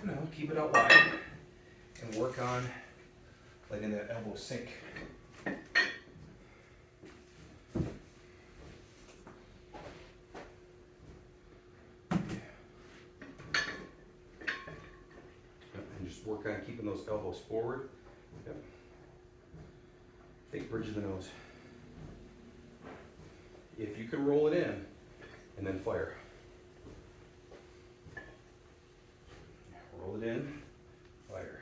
No, keep it out wide and work on letting that elbow sink. And just work on keeping those elbows forward. Yep. Think bridge of the nose. If you can roll it in and then fire. Roll it in, fire.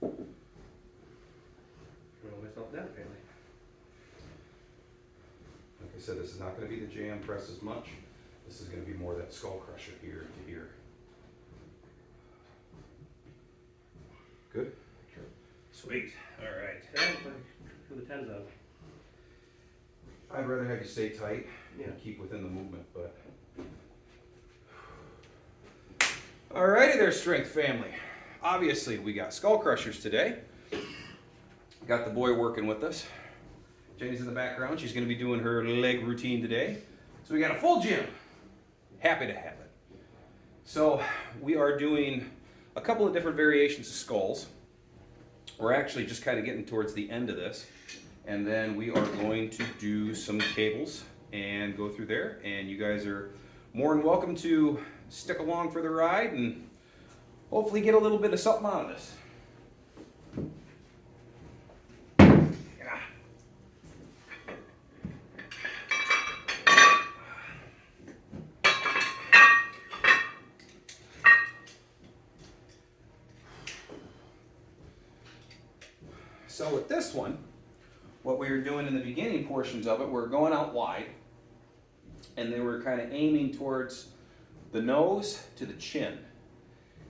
Roll myself down, apparently. Like I said, this is not going to be the jam press as much. This is going to be more that skull crusher here to here. Good? Sure. Sweet. All right. Who the 10's on? I'd rather have you stay tight Yeah. and keep within the movement, but. Alrighty there, strength family. Obviously, we got skull crushers today. Got the boy working with us. Jenny's in the background. She's going to be doing her leg routine today. So we got a full gym. Happy to have it. So we are doing a couple of different variations of skulls. We're actually just kind of getting towards the end of this. And then we are going to do some cables and go through there. And you guys are more than welcome to stick along for the ride and hopefully get a little bit of something out of this. Yeah. So with this one, what we were doing in the beginning portions of it, we're going out wide, and they were kind of aiming towards the nose to the chin.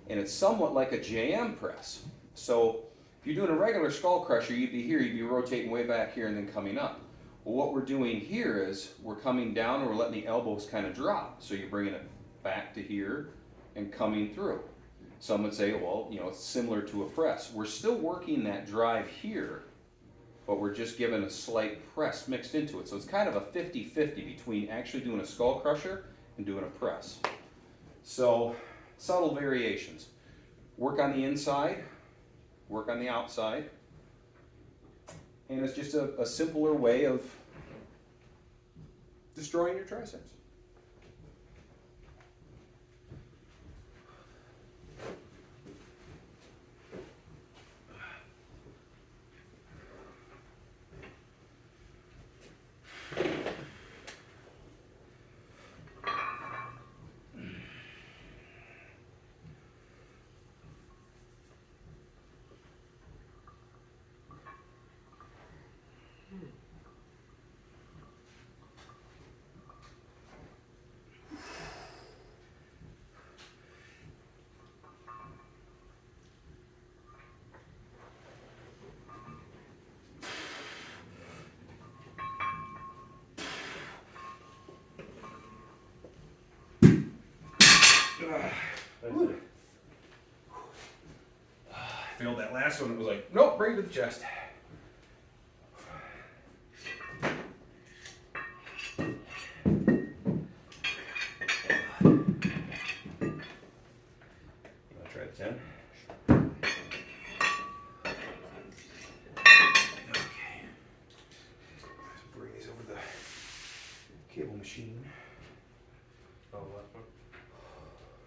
And it's somewhat like a JM press. So if you're doing a regular skull crusher, you'd be here, you'd be rotating way back here and then coming up. Well, what we're doing here is we're coming down and we're letting the elbows kind of drop. So you're bringing it back to here and coming through. Some would say, well, you know, it's similar to a press. We're still working that drive here, but we're just giving a slight press mixed into it. So it's kind of a 50-50 between actually doing a skull crusher and doing a press. So subtle variations. Work on the inside, work on the outside, and it's just a simpler way of destroying your triceps. I failed that last one. It was like, nope, bring it to the chest. I'll try the 10. Okay. Let's bring these over the cable machine. Oh, last one.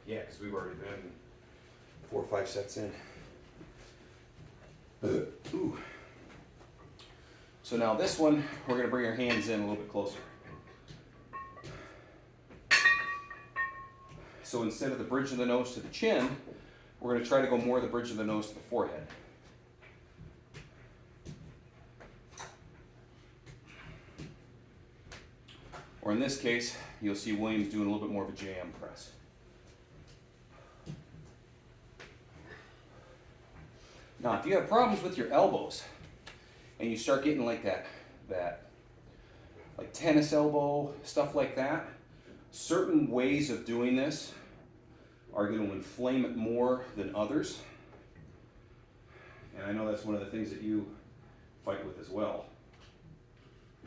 Yeah, because we've already been 4 or 5 sets in. Ooh. So now this one, we're going to bring our hands in a little bit closer. So instead of the bridge of the nose to the chin, we're going to try to go more the bridge of the nose to the forehead. Or in this case, you'll see Williams doing a little bit more of a jam press. Now, if you have problems with your elbows and you start getting like that like tennis elbow, stuff like that, certain ways of doing this are going to inflame it more than others. And I know that's one of the things that you fight with as well.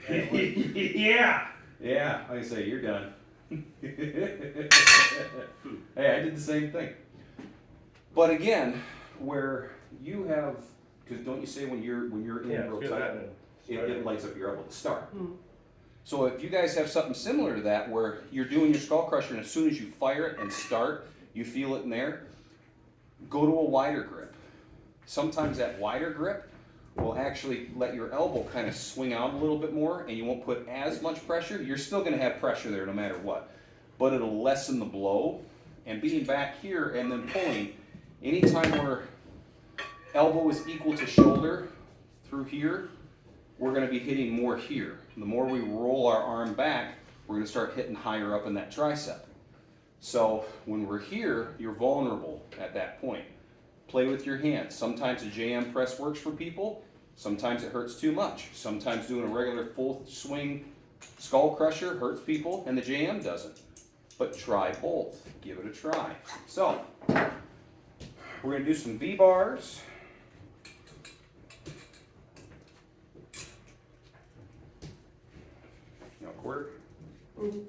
Yeah. Yeah. Like I say, you're done. Hey, I did the same thing. But again, where you have, because don't you say when you're in Yeah, real feel tight, that then. it lights up your elbow to start. Mhm. So if you guys have something similar to that, where you're doing your skull crusher and as soon as you fire it and start, you feel it in there, go to a wider grip. Sometimes that wider grip will actually let your elbow kind of swing out a little bit more and you won't put as much pressure. You're still going to have pressure there no matter what, but it'll lessen the blow. And being back here and then pulling, anytime where elbow is equal to shoulder through here, we're going to be hitting more here. The more we roll our arm back, we're going to start hitting higher up in that tricep. So when we're here, you're vulnerable at that point. Play with your hands. Sometimes a JM press works for people. Sometimes it hurts too much. Sometimes doing a regular full swing skull crusher hurts people and the JM doesn't. But try both. Give it a try. So we're going to do some V-bars. You know, quarter. Mhm.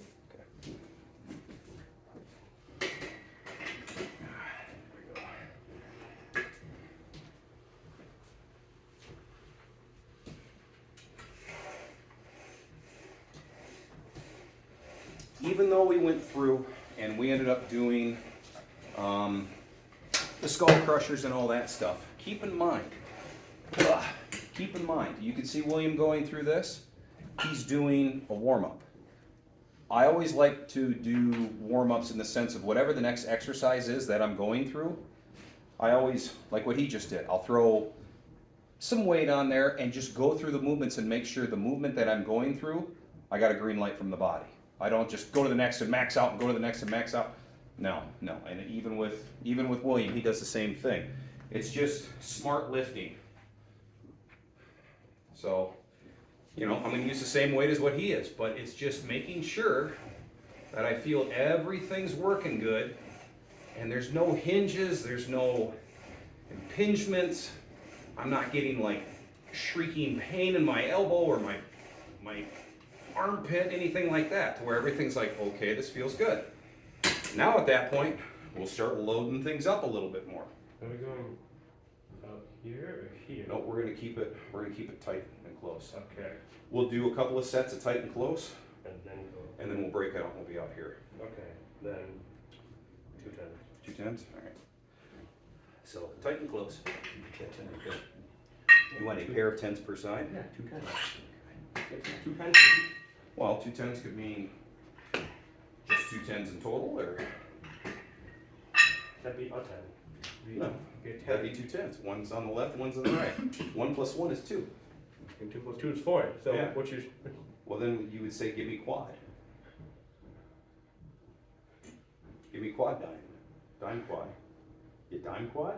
Even though we went through and we ended up doing the skull crushers and all that stuff, keep in mind, you can see William going through this. He's doing a warm-up. I always like to do warm-ups in the sense of whatever the next exercise is that I'm going through. I always, like what he just did, I'll throw some weight on there and just go through the movements and make sure the movement that I'm going through, I got a green light from the body. I don't just go to the next and max out and go to the next and max out. No. And even with William, he does the same thing. It's just smart lifting. So, you know, I'm going to use the same weight as what he is, but it's just making sure that I feel everything's working good and there's no hinges, there's no impingements. I'm not getting like shrieking pain in my elbow or my armpit, anything like that, to where everything's like, okay, this feels good. Now at that point, we'll start loading things up a little bit more. Are we going out here or here? No, we're gonna keep it tight and close. Okay. We'll do a couple of sets of tight and close, And then go. and then we'll break out and we'll be out here. Okay. Then 2 tens. 2 tens? All right. So tight and close. You want a pair of tens per side? Yeah, 2 tens. 2 tens. Well, 2 tens could mean just 2 tens in total, or That'd be a 10. no? Get That'd be 2 tens. One's on the left, one's on the right. 1 plus 1 is 2. And 2 plus 2 is 4. So Yeah. what's your? Well, then you would say, give me quad. Give me quad dime. Dime quad. You dime quad?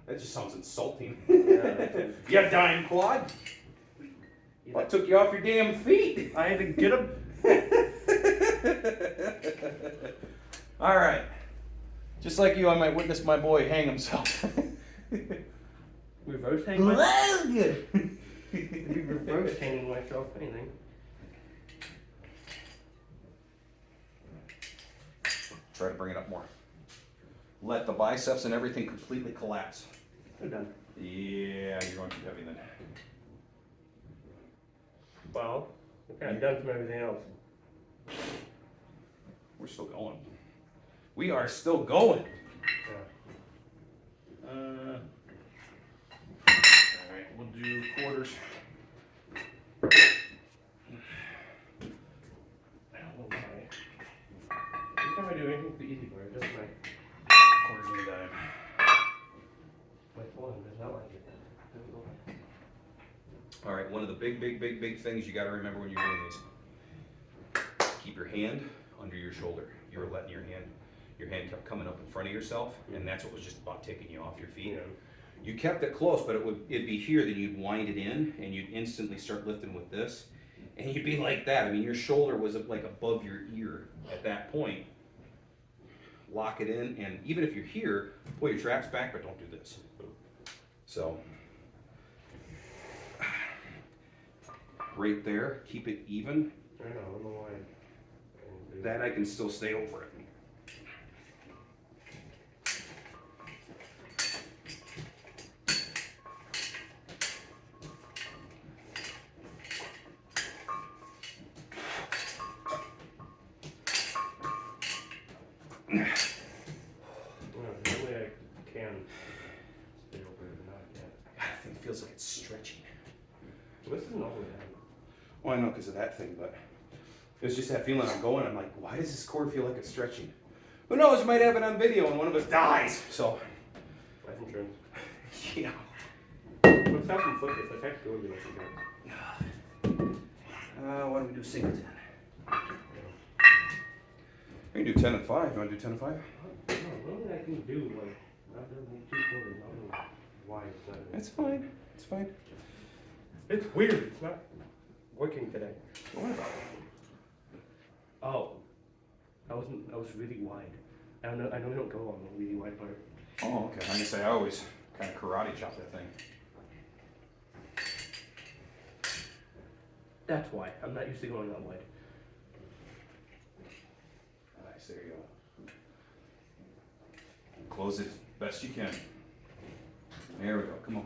That just sounds insulting. Yeah, You dime quad? I took you off your damn feet. I had to get him. All right. Just like you, I might witness my boy hang himself. Reverse hang myself. Maybe reverse hanging myself. Anything. Try to bring it up more. Let the biceps and everything completely collapse. We're done. Yeah, you're going too heavy then. Well, we're kind of done from everything else. We're still going. We are still going. Yeah. All right, we'll do quarters. Oh my. Every time I do anything too easy for it, just Quarters and a dime. my phone does not like it. All right, one of the big things you got to remember when you're doing these. Keep your hand under your shoulder. You were letting your hand kept coming up in front of yourself, and that's what was just about taking you off your feet. Yeah. You kept it close, but it'd be here, then you'd wind it in, and you'd instantly start lifting with this, and you'd be like that. I mean, your shoulder was like above your ear at that point. Lock it in, and even if you're here, pull your traps back, but don't do this. So, right there. Keep it even. I don't know why. That I can still stay over it. Normally I can stay over it, but not yet. I think it feels like it's stretching. This isn't all the way down. Well, I know because of that thing, but it's just that feeling I'm going. I'm like, why does this cord feel like it's stretching? Who knows? We might have it on video and one of us dies. So, Life insurance. yeah. Let's have some flippers. Let's actually go to life insurance. Why don't we do singleton? We can do 10 and 5. You want to do 10 and 5? No, normally I can do like, not doing 2 quarters. I don't know why it's not. It's fine. It's fine. It's weird. It's not working today. What about Oh. I was really wide. I know we don't go on the really wide part. Oh, okay. I'm going to say I always kind of karate chop that thing. That's why. I'm not used to going that wide. Nice. There you go. Close it best you can. There we go. Come on.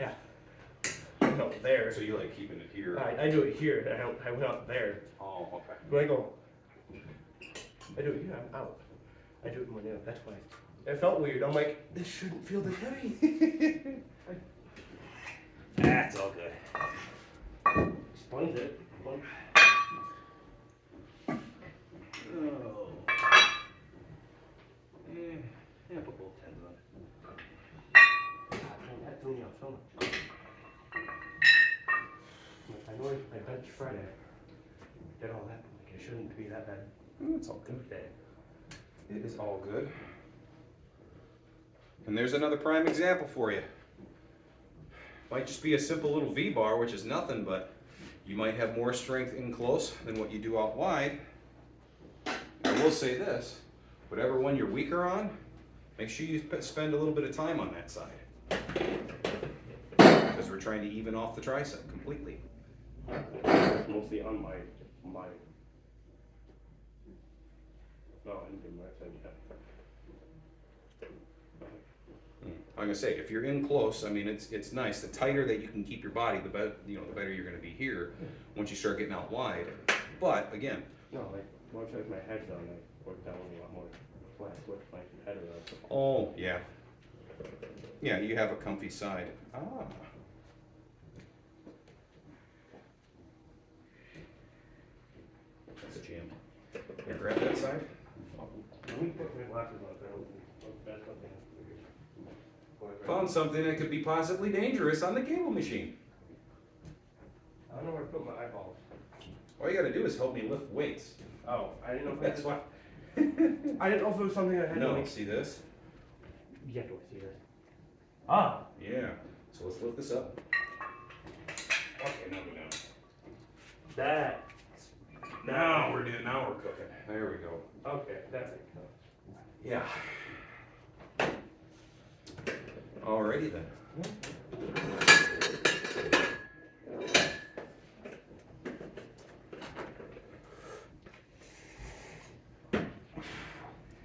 Yeah. I go there. So you like keeping it here? I do it here. I went out there. Oh, okay. When I go, I do it here. I'm out. I do it more now. That's why. It felt weird. I'm like, this shouldn't feel this heavy. That's all good. Sponge it. Sponge. Oh. Yeah, put both tens on it. That threw me off so much. I know I bench Friday. Did all that. Like, it shouldn't be that bad. It's all good. Today. It is all good. And there's another prime example for you. Might just be a simple little V-bar, which is nothing, but you might have more strength in close than what you do out wide. I will say this, whatever one you're weaker on, make sure you spend a little bit of time on that side. Because we're trying to even off the tricep completely. Mostly on my. No, I didn't do my side yet. I'm gonna say, if you're in close, I mean, it's nice. The tighter that you can keep your body, the better, the better you're gonna be here. Once you start getting out wide, but again, No, like once I have my head down, I work down a lot more. When I switch my head around. oh yeah, yeah, you have a comfy side. Ah, that's a jam. Here, grab that side. Let me put my glasses on. That's something. Found something that could be possibly dangerous on the cable machine. I don't know where to put my eyeballs. All you gotta do is help me lift weights. Oh, I didn't know if That's why. I didn't know if it was something I had to No, like. see this? Yeah, do I see this? Ah! Yeah. So let's lift this up. Okay, now go down. That. Now we're cooking. There we go. Okay, that makes sense. Yeah. Alrighty then.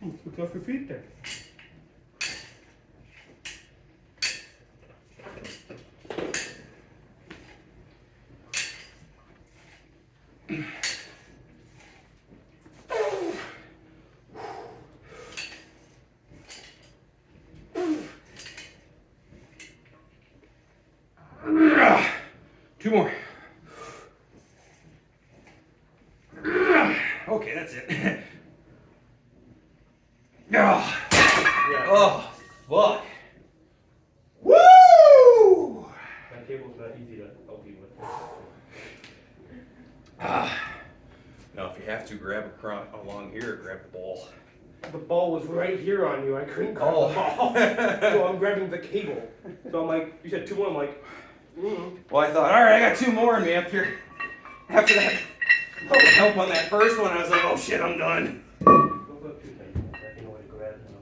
Look off your feet there. Two more. Okay, that's it. Yeah. Oh, fuck. Woo! My table's not easy to help you with. Now, if you have to grab along here, grab the ball. The ball was right here on you. I couldn't grab Oh. the ball. So I'm grabbing the cable. So I'm like, you said 2 more. I'm like, Well, I thought, all right, I got 2 more in me after that. help on that first one. I was like, oh shit, I'm done. Don't go too tight. I can always grab it now.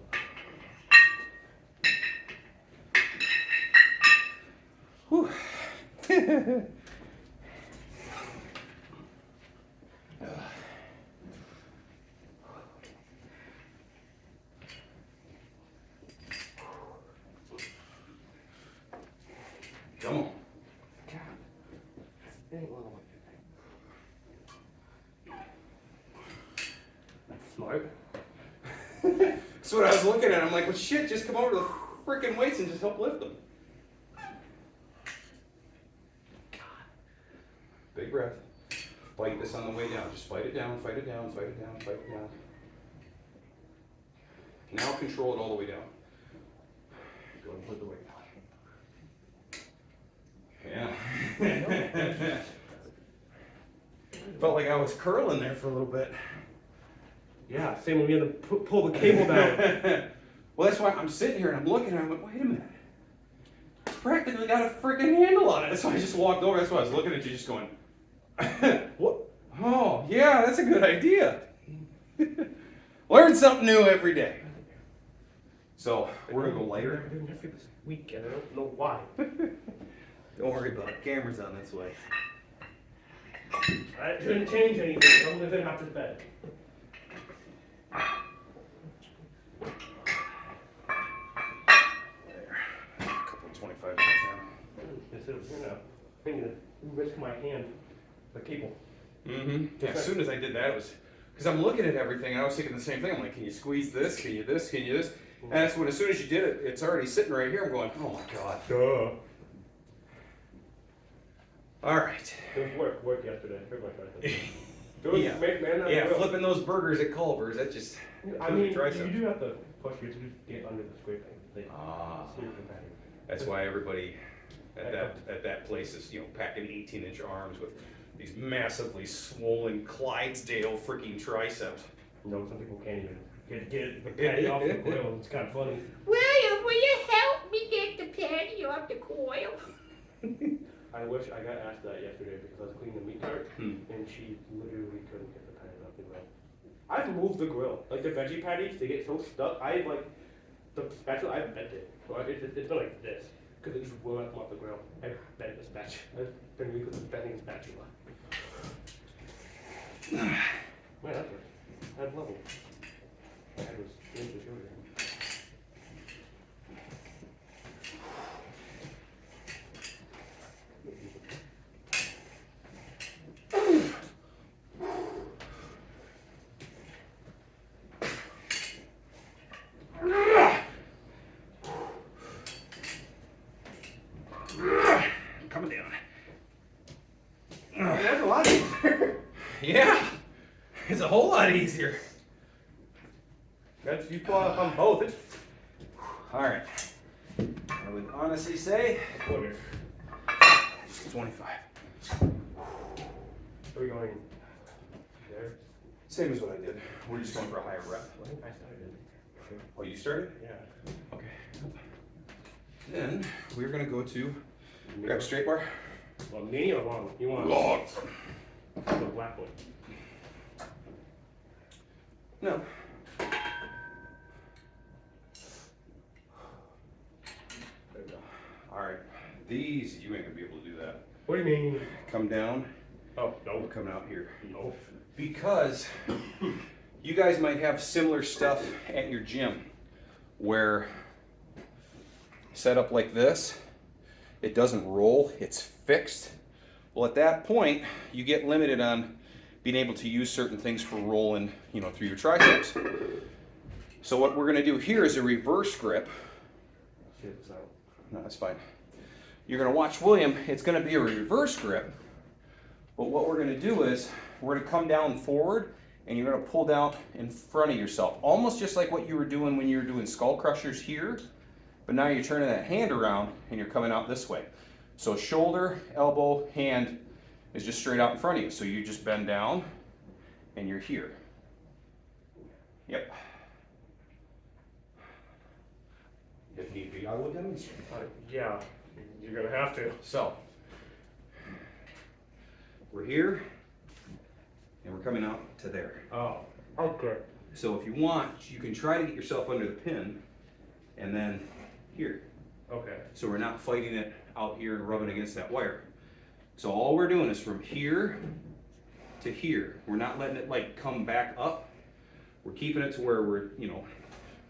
Whew. Come on. God. It ain't long like that. Smart. That's what I was looking at. I'm like, well, shit, just come over to the freaking weights and just help lift them. God. Big breath. Fight this on the way down. Just fight it down, fight it down, fight it down, fight it down. Now control it all the way down. Go and put the weight down. Yeah. Felt like I was curling there for a little bit. Yeah, same when we had to pull the cable down. Well, that's why I'm sitting here and I'm looking and I'm like, wait a minute. It's practically got a freaking handle on it. That's why I just walked over. That's why I was looking at you just going, what? Oh, yeah, that's a good idea. Learn something new every day. So, we're going to go lighter. I didn't have this week and I don't know why. Don't worry about it. Camera's on this way. I didn't change anything. I'm living after the bed. There. A couple 25 minutes now. Instead of here now, I'm going to risk my hand, the cable. Mm-hmm. Yeah, as soon as I did that, it was because I'm looking at everything and I was thinking the same thing. I'm like, can you squeeze this? Can you this? Can you this? And that's when, as soon as you did it, it's already sitting right here. I'm going, oh my god. Duh. All right. It was work yesterday. Heard my tricep. It was Yeah. man, Yeah, flipping those burgers at Culver's, that just. I mean, triceps. you do have to push your to get under the scraping. Like, sleep compatible. That's why everybody at that place is, packing 18-inch arms with these massively swollen Clydesdale freaking triceps. No, some people can't even get the patty off the coil. It's kind of funny. William, will you help me get the patty off the coil? I wish I got asked that yesterday because I was cleaning the meat cart Hmm. and she literally couldn't get the patty off the grill. I've moved the grill. Like the veggie patties, they get so stuck. I like the spatula, I've bent it. So it's been like this because it just won't come off the grill. I bent the spatula. I've been weak with the bending spatula. Man, that's good. That's level. My head was inches shorter. Coming down. That's a lot easier. Yeah. It's a whole lot easier. That's you pull out on both. It's All right. I would honestly say quarter. 25. Are we going there? Same as what I did. We're just going for a higher rep. I think I started. Oh, you started? Yeah. Okay. Then we're gonna go to grab a straight bar. Well, mini or long? You want Long. the black one? No. There we go. All right. These you ain't gonna be able to do that. What do you mean? Come down. Oh, We're no. coming out here. No. Because you guys might have similar stuff at your gym where set up like this, it doesn't roll, it's fixed. Well, at that point, you get limited on being able to use certain things for rolling, through your triceps. So what we're gonna do here is a reverse grip. Shit, this out. No, that's fine. You're gonna watch William, it's gonna be a reverse grip, but what we're gonna do is, we're gonna come down forward, and you're gonna pull down in front of yourself, almost just like what you were doing when you were doing skull crushers here, but now you're turning that hand around, and you're coming out this way. So shoulder, elbow, hand is just straight out in front of you, so you just bend down, and you're here. Yep. If need be, I will demonstrate. Yeah, you're gonna have to. So, we're here, and we're coming out to there. Oh, okay. So if you want, you can try to get yourself under the pin, and then here. Okay. So we're not fighting it out here and rubbing against that wire. So all we're doing is from here to here. We're not letting it like come back up. We're keeping it to where we're,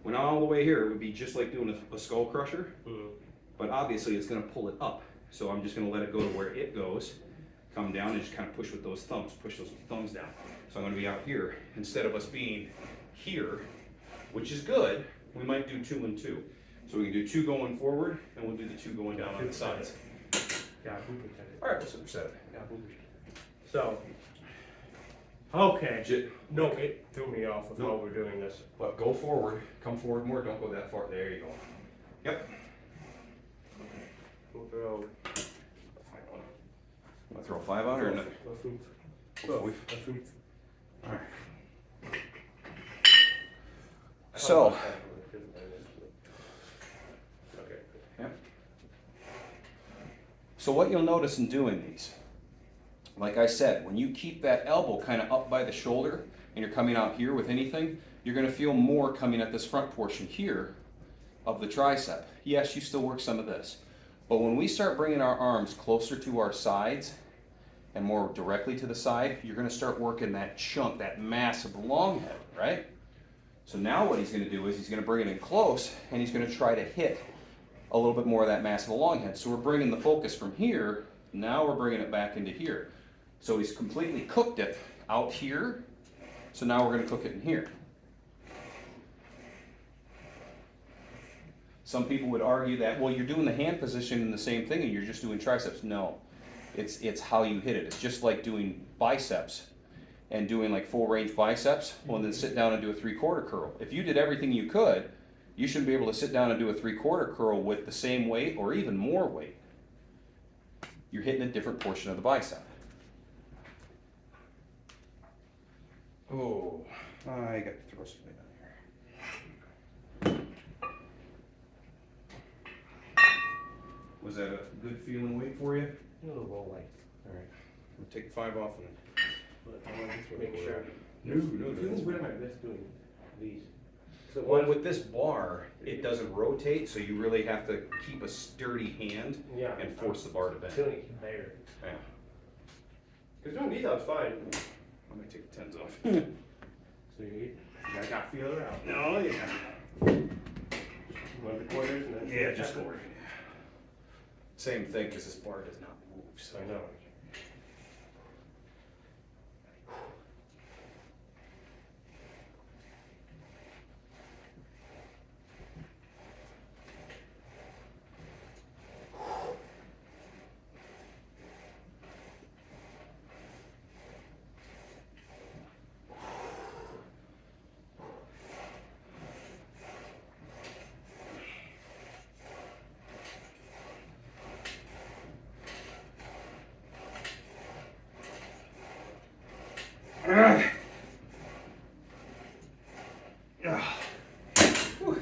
we're not all the way here. It would be just like doing a skull crusher, but obviously it's gonna pull it up. So I'm just gonna let it go to where it goes, come down and just kind of push with those thumbs, push those thumbs down. So I'm gonna be out here instead of us being here, which is good. We might do 2 and 2. So we can do 2 going forward, and we'll do the 2 going down on the sides. Yeah, who pretended? All right, we'll superset it. Yeah, who pretended? So. Okay. No, it threw me off with how we're doing this. But go forward, come forward more, don't go that far. There you go. Yep. We'll throw. Want to throw 5 on or not? All right. So, Okay. yep. So what you'll notice in doing these, like I said, when you keep that elbow kind of up by the shoulder and you're coming out here with anything, you're going to feel more coming at this front portion here of the tricep. Yes, you still work some of this. But when we start bringing our arms closer to our sides and more directly to the side, you're going to start working that chunk, that mass of the long head, right? So now what he's going to do is he's going to bring it in close and he's going to try to hit a little bit more of that mass of the long head. So we're bringing the focus from here, now we're bringing it back into here. So he's completely cooked it out here, so now we're going to cook it in here. Some people would argue that, well, you're doing the hand position in the same thing and you're just doing triceps. No, it's how you hit it. It's just like doing biceps and doing like full range biceps, well, and then sit down and do a 3/4 curl. If you did everything you could, you should be able to sit down and do a 3/4 curl with the same weight or even more weight. You're hitting a different portion of the bicep. Oh, I got to throw some weight on here. Was that a good feeling weight for you? A little roll light. All right, we'll take 5 off and But I want to make sure. No. It feels weird on my wrist doing these. So Well, with this bar, it doesn't rotate, so you really have to keep a sturdy hand yeah, and force the bar to I'm bend. feeling it there. Yeah. Because doing these, I was fine. I'm gonna take the 10s off. Sweet. I got feel it out. Oh, yeah. One of the corners and then. Yeah, just go right. Same thing, because this bar does not move, so. I know.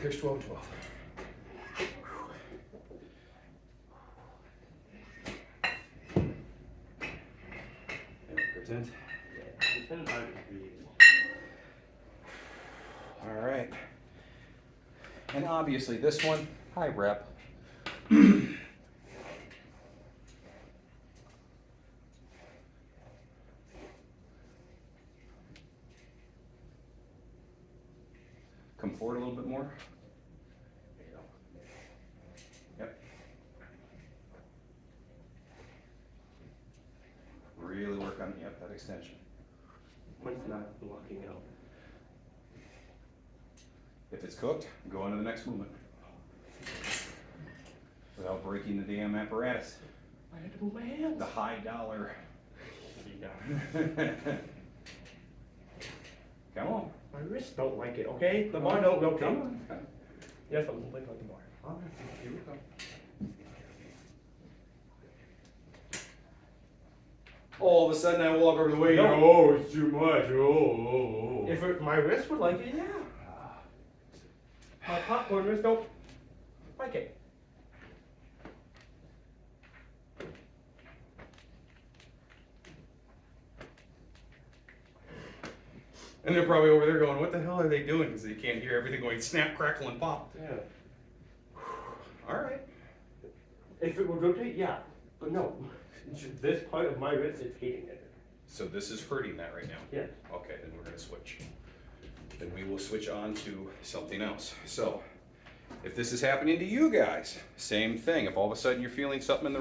Here's 12, 12. Pretend. All right. And obviously this one, high rep. Come forward a little bit more. There you go. Yep. Really work on that extension. One's not blocking out. If it's cooked, go on to the next movement. Without breaking the damn apparatus. I had to move my hands. The high dollar. Come on. My wrists don't like it, okay? The bar don't rotate. Come on. Yes, I'm like the bar. All right, here we go. All of a sudden I walk over the way, No. oh, it's too much, oh. If my wrist would like it, yeah. My popcorn wrist don't like it. And they're probably over there going, what the hell are they doing? Because they can't hear everything going snap, crackle, and pop. Yeah. All right. If it would rotate, yeah. But no. This part of my wrist is hating it. So this is hurting that right now. Yeah. Okay, then we're gonna switch. Then we will switch on to something else. So, if this is happening to you guys, same thing. If all of a sudden you're feeling something in the